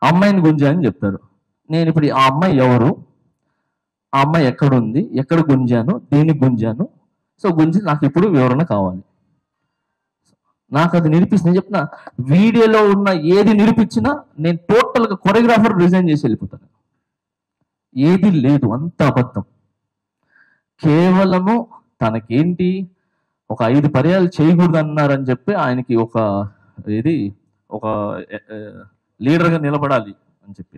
అమ్మాయిని గుంజాను చెప్తారు. నేను ఇప్పుడు ఆ అమ్మాయి ఎవరు, ఆ అమ్మాయి ఎక్కడుంది, ఎక్కడ గుంజాను, దేనికి గుంజాను, సో గుంజి నాకు ఇప్పుడు వివరణ కావాలి. నాకు అది నిరూపిస్తుంది చెప్తున్నా. వీడియోలో ఉన్న ఏది నిరూపించినా నేను టోటల్గా కొరియోగ్రాఫర్ రిజైన్ చేసి వెళ్ళిపోతాను. ఏది లేదు, అంత అబద్ధం. కేవలము తనకేంటి ఒక 5 పర్యాలు చేయకూడదు అన్నారని చెప్పి ఆయనకి ఒక లీడర్గా నిలబడాలి అని చెప్పి.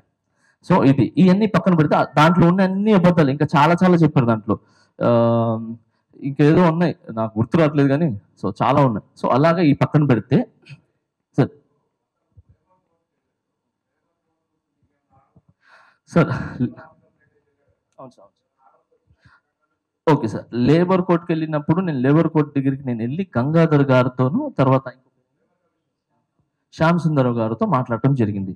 సో ఇవన్నీ పక్కన పెడితే దాంట్లో ఉన్న అన్ని అబద్ధాలు, ఇంకా చాలా చాలా చెప్పారు దాంట్లో. ఇంకేదో ఉన్నాయి నాకు గుర్తు రావట్లేదు కానీ, సో చాలా ఉన్నాయి. సో అలాగా ఈ పక్కన పెడితే సార్ సార్ అవును సార్, ఓకే సార్. లేబర్ కోర్టుకి వెళ్ళినప్పుడు నేను లేబర్ కోర్టు దగ్గరికి వెళ్ళి గంగాధర్ గారితోనూ తర్వాత శ్యామ్ సుందర్ గారితో మాట్లాడటం జరిగింది.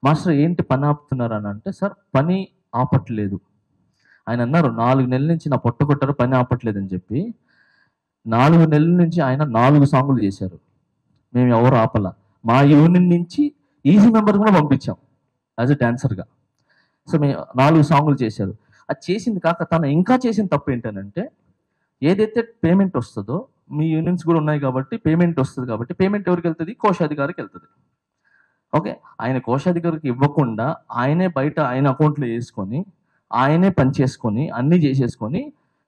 మాస్టర్ ఏంటి పని ఆపుతున్నారు అని అంటే, సార్ పని ఆపట్లేదు. ఆయన అన్నారు 4 నెలల నుంచి నా పొట్ట కొట్టారు, పని ఆపట్లేదని చెప్పి. 4 నెలల నుంచి ఆయన 4 సాంగులు చేశారు. మేము ఎవరు ఆపల. మా యూనియన్ నుంచి ఈజీ మెంబర్ కూడా పంపించాం యాజ్ ఎ డాన్సర్గా. సో మేము 4 సాంగులు చేశారు. అది చేసింది కాక తను ఇంకా చేసిన తప్పు ఏంటనంటే, ఏదైతే పేమెంట్ వస్తుందో, మీ యూనియన్స్ కూడా ఉన్నాయి కాబట్టి పేమెంట్ వస్తుంది కాబట్టి, పేమెంట్ ఎవరికి వెళ్తుంది, కోశాధికారికి వెళ్తుంది. ఓకే, ఆయన కోశాధికారికి ఇవ్వకుండా ఆయనే బయట ఆయన అకౌంట్లో వేసుకొని ఆయనే పని చేసుకొని అన్ని చేసేసుకొని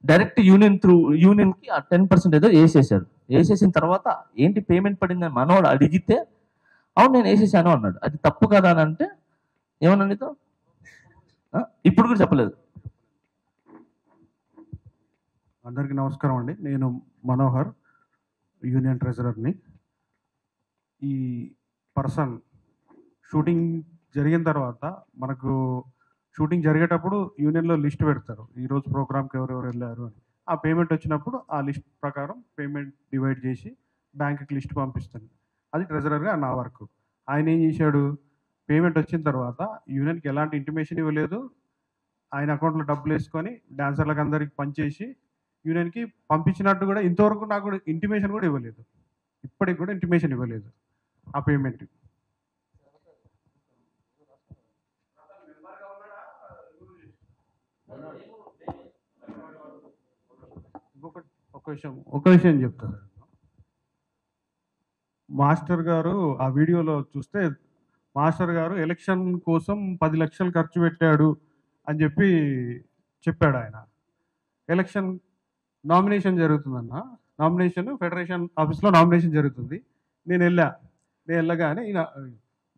డైరెక్ట్ యూనియన్కి ఆ 10% ఏదో వేసేసాడు. వేసేసిన తర్వాత ఏంటి పేమెంట్ పడిందని మనోడు అడిగితే, అవును నేను వేసేసాను అన్నాడు. అది తప్పు కదా అని అంటే ఏమన్నా ఇప్పుడు కూడా చెప్పలేదు. అందరికీ నమస్కారం అండి. నేను మనోహర్, యూనియన్ ట్రెజరర్ని. ఈ పర్సన్ షూటింగ్ జరిగిన తర్వాత మనకు షూటింగ్ జరిగేటప్పుడు యూనియన్లో లిస్ట్ పెడతారు, ఈరోజు ప్రోగ్రామ్కి ఎవరెవరు వెళ్ళారు అని. ఆ పేమెంట్ వచ్చినప్పుడు ఆ లిస్ట్ ప్రకారం పేమెంట్ డివైడ్ చేసి బ్యాంకుకి లిస్ట్ పంపిస్తాను. అది ట్రెజరర్గా నా వర్క్. ఆయన ఏం చేశాడు, పేమెంట్ వచ్చిన తర్వాత యూనియన్కి ఎలాంటి ఇంటిమేషన్ ఇవ్వలేదు. ఆయన అకౌంట్లో డబ్బులు వేసుకొని డాన్సర్లకు అందరికి పనిచేసి యూనియన్కి పంపించినట్టు కూడా ఇంతవరకు నాకు కూడా ఇంటిమేషన్ కూడా ఇవ్వలేదు. ఇప్పటికి కూడా ఇంటిమేషన్ ఇవ్వలేదు ఆ పేమెంట్. ఒక విషయం చెప్తాను. మాస్టర్ గారు ఆ వీడియోలో చూస్తే, మాస్టర్ గారు ఎలక్షన్ కోసం 10 లక్షలు ఖర్చు పెట్టాడు అని చెప్పి చెప్పాడు. ఆయన ఎలక్షన్ నామినేషన్ జరుగుతుందన్న, నామినేషన్ ఫెడరేషన్ ఆఫీస్లో నామినేషన్ జరుగుతుంది. నేను వెళ్ళగానే ఈయన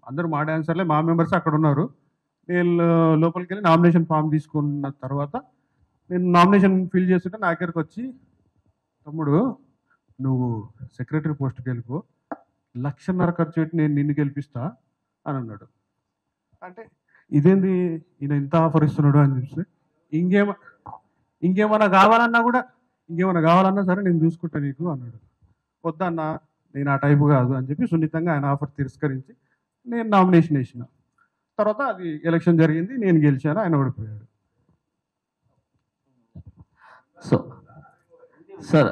అందరూ మా డాన్సర్లే, మా మెంబర్స్ అక్కడ ఉన్నారు. నేను లోపలికి వెళ్ళి నామినేషన్ ఫామ్ తీసుకున్న తర్వాత నేను నామినేషన్ ఫిల్ చేస్తుంటే నా దగ్గరకు వచ్చి, తమ్ముడు నువ్వు సెక్రటరీ పోస్ట్కి వెళ్ళిపో, 1.5 లక్షలు ఖర్చు పెట్టి నేను నిన్ను గెలిపిస్తా అని అన్నాడు. అంటే ఇదేంది ఈయన ఇంత ఆఫర్ ఇస్తున్నాడు అని చెప్పి, ఇంకేమన్నా కావాలన్నా సరే నేను చూసుకుంటా నీకు అన్నాడు. వద్దన్నా, నేను ఆ టైపు కాదు అని చెప్పి సున్నితంగా ఆయన ఆఫర్ తిరస్కరించి నేను నామినేషన్ వేసిన. తర్వాత అది ఎలక్షన్ జరిగింది, నేను గెలిచాను, ఆయన ఓడిపోయాడు. సో సార్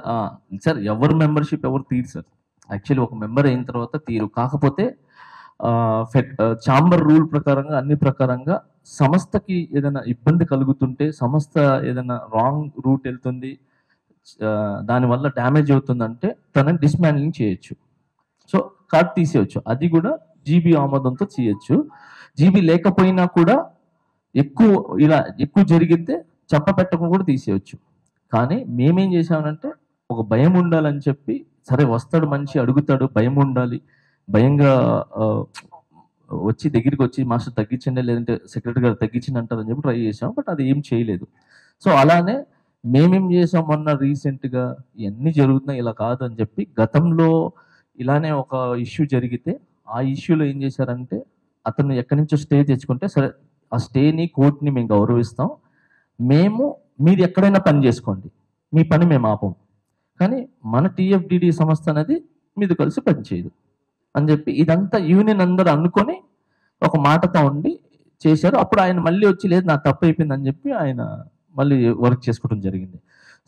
సార్ ఎవరు మెంబర్షిప్ ఎవరు తీరు సార్. యాక్చువల్లీ ఒక మెంబర్ అయిన తర్వాత తీరు. కాకపోతే ఛాంబర్ రూల్ ప్రకారంగా అన్ని ప్రకారంగా సంస్థకి ఏదైనా ఇబ్బంది కలుగుతుంటే, సంస్థ ఏదైనా రాంగ్ రూట్ వెళ్తుంది, దానివల్ల డ్యామేజ్ అవుతుందంటే తనని డిస్మాండ్లింగ్ చేయొచ్చు. సో కార్డ్ తీసేయచ్చు. అది కూడా జీబీ ఆమోదంతో చేయొచ్చు. జీబీ లేకపోయినా కూడా ఎక్కువ జరిగితే చెప్పపెట్టకుండా కూడా తీసేయచ్చు. కానీ మేమేం చేసామనంటే, ఒక భయం ఉండాలని చెప్పి, సరే వస్తాడు మనిషి అడుగుతాడు, భయం ఉండాలి, భయంగా వచ్చి దగ్గరికి వచ్చి మాస్టర్ తగ్గించండి లేదంటే సెక్రటరీ గారు తగ్గించండి అంటారని చెప్పి ట్రై చేసాం. బట్ అది ఏం చేయలేదు. సో అలానే మేమేం చేసాం, మొన్న రీసెంట్గా ఇవన్నీ జరుగుతున్నాయి ఇలా కాదు అని చెప్పి, గతంలో ఇలానే ఒక ఇష్యూ జరిగితే ఆ ఇష్యూలో ఏం చేశారంటే, అతను ఎక్కడి నుంచో స్టే తెచ్చుకుంటే, సరే ఆ స్టేని కోర్టుని మేము గౌరవిస్తాం, మీరు ఎక్కడైనా పని చేసుకోండి, మీ పని మేము ఆపం, కానీ మన టీఎఫ్డిడి సంస్థ అనేది మీతో కలిసి పనిచేయదు అని చెప్పి ఇదంతా యూనియన్ అందరూ అనుకొని ఒక మాటతో ఉండి చేశారు. అప్పుడు ఆయన మళ్ళీ వచ్చి, లేదు నా తప్పు అయిపోయింది అని చెప్పి ఆయన మళ్ళీ వర్క్ చేసుకోవడం జరిగింది.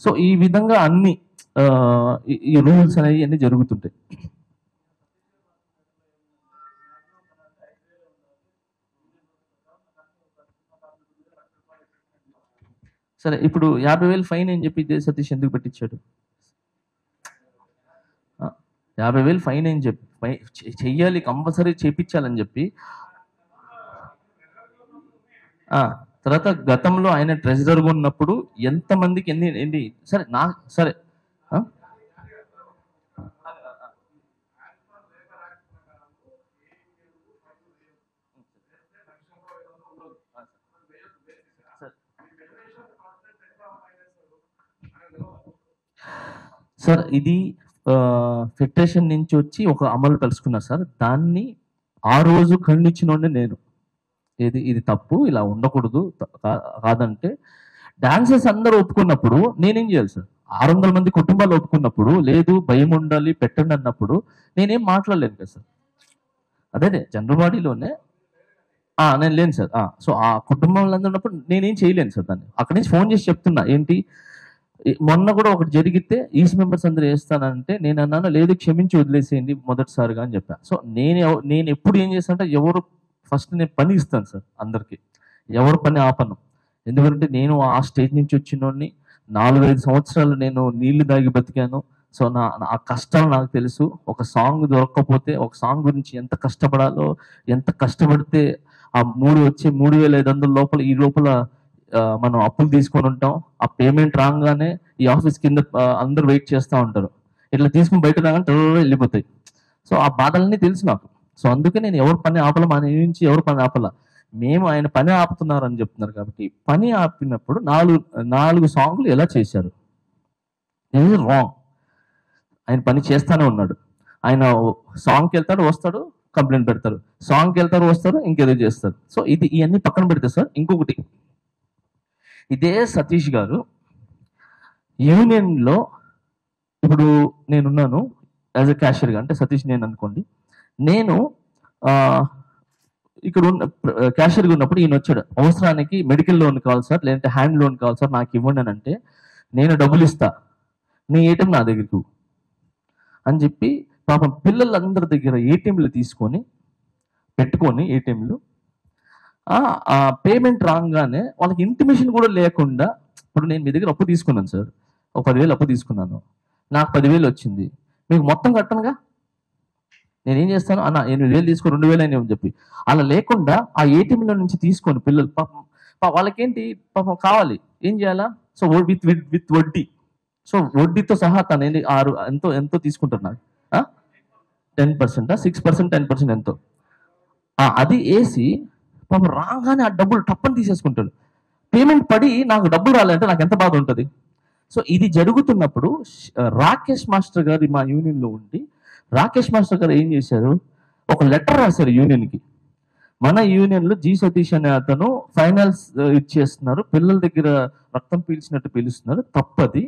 సో ఈ విధంగా అన్ని ఈ రూల్స్ అనేవి అన్ని జరుగుతుంటాయి. సరే ఇప్పుడు 50,000 ఫైన్ అని చెప్పి జే సతీష్ ఎందుకు పెట్టించాడు? 50,000 ఫైన్ అని చెప్పి చెయ్యాలి, కంపల్సరీ చేపించాలని చెప్పి. తర్వాత గతంలో ఆయన ట్రెజరర్గా ఉన్నప్పుడు ఎంతమందికి ఎన్ని ఎన్ని సరే సరే సార్ ఇది ఫెడరేషన్ నుంచి వచ్చి ఒక అమలు కలుసుకున్నారు సార్. దాన్ని ఆ రోజు ఖండించినోడే నేను. ఇది తప్పు, ఇలా ఉండకూడదు కాదంటే డాన్సర్స్ అందరూ ఒప్పుకున్నప్పుడు నేనేం చేయాలి సార్? 600 మంది కుటుంబాలు ఒప్పుకున్నప్పుడు లేదు భయం ఉండాలి పెట్టండి అన్నప్పుడు నేనేం మాట్లాడలేను కదా సార్. అదే జనరల్ బాడీలోనే నేను లేను సార్. సో ఆ కుటుంబంలో ఉన్నప్పుడు నేనేం చేయలేను సార్. దాన్ని అక్కడి నుంచి ఫోన్ చేసి చెప్తున్నా. ఏంటి మొన్న కూడా ఒకటి జరిగితే ఈస్ట్ మెంబర్స్ అందరూ వేస్తానంటే నేను అన్నాను లేదు క్షమించి వదిలేసేయండి మొదటిసారిగా అని చెప్పాను. సో నేను ఎప్పుడు ఏం చేస్తానంటే ఎవరు ఫస్ట్ నేను పని ఇస్తాను సార్ అందరికి, ఎవరు పని ఆపను. ఎందుకంటే నేను ఆ స్టేజ్ నుంచి వచ్చినోడిని 4-5 సంవత్సరాలు నేను నీళ్లు దాగి బతికాను. సో ఆ కష్టాలు నాకు తెలుసు. ఒక సాంగ్ దొరకకపోతే ఒక సాంగ్ గురించి ఎంత కష్టపడాలో, ఎంత కష్టపడితే ఆ 3,500 లోపల ఈ లోపల మనం అప్పులు తీసుకొని ఉంటాం. ఆ పేమెంట్ రాగానే ఈ ఆఫీస్ కింద అందరూ వెయిట్ చేస్తూ ఉంటారు. ఇట్లా తీసుకుని బయట రాగానే వెళ్ళిపోతాయి. సో ఆ బాధలన్నీ తెలుసు నాకు. సో అందుకే నేను ఎవరు పని ఆపల, మన నుంచి ఎవరు పని ఆపల. మేము ఆయన పని ఆపుతున్నారు అని చెప్తున్నారు కాబట్టి పని ఆపినప్పుడు 4 సాంగ్లు ఎలా చేశారు? రాంగ్. ఆయన పని చేస్తానే ఉన్నాడు. ఆయన సాంగ్కి వెళ్తాడు వస్తాడు కంప్లైంట్ పెడతారు, సాంగ్కి వెళ్తారు వస్తారు ఇంకేదో చేస్తారు. సో ఇవన్నీ పక్కన పెడితే సార్ ఇంకొకటి, ఇదే సతీష్ గారు యూనియన్లో ఇప్పుడు నేనున్నాను యాజ్ ఎ క్యాషియర్గా, అంటే సతీష్ నేను అనుకోండి. నేను ఇక్కడ ఉన్న క్యాషియర్గా ఉన్నప్పుడు ఈయన వచ్చాడు, అవసరానికి మెడికల్ లోన్ కావాలి సార్, లేదంటే హ్యాండ్ లోన్ కావాలి సార్ నాకు ఇవ్వండి అని అంటే నేను డబ్బులు ఇస్తా, నీ ఏటీఎం నా దగ్గరకు అని చెప్పి పాపం పిల్లలందరి దగ్గర ఏటీఎంలు తీసుకొని పెట్టుకొని ఏటీఎంలు ఆ పేమెంట్ రాగానే వాళ్ళకి ఇంటిమేషన్ కూడా లేకుండా, ఇప్పుడు నేను మీ దగ్గర అప్పు తీసుకున్నాను సార్, ఒక 10,000 అప్పు తీసుకున్నాను, నాకు 10,000 వచ్చింది, మీకు మొత్తం కట్టనుగా, నేనేం చేస్తాను అన్న 8,000 తీసుకో 2,000 అని చెప్పి అలా లేకుండా ఆ ఏటీఎంలో నుంచి తీసుకొని పిల్లలు పాపం వాళ్ళకేంటి పాపం కావాలి ఏం చేయాలా? సో విత్ వడ్డీ, సో వడ్డీతో సహా తను ఎంతో తీసుకుంటారు నాకు 10%, 6%, 10% ఎంతో అది వేసి పాపం రాగానే ఆ డబ్బులు టప్పని తీసేసుకుంటాడు. పేమెంట్ పడి నాకు డబ్బులు రాలంటే నాకు ఎంత బాధ ఉంటుంది. సో ఇది జరుగుతున్నప్పుడు రాకేష్ మాస్టర్ గారు మా యూనియన్లో ఉండి రాకేష్ మాస్టర్ గారు ఏం చేశారు, ఒక లెటర్ రాశారు యూనియన్కి. మన యూనియన్లో జీ సతీష్ అనే అతను ఫైనల్స్ ఇచ్చేస్తున్నారు, పిల్లల దగ్గర రక్తం పీల్చినట్టు పీలుస్తున్నారు, తప్పది,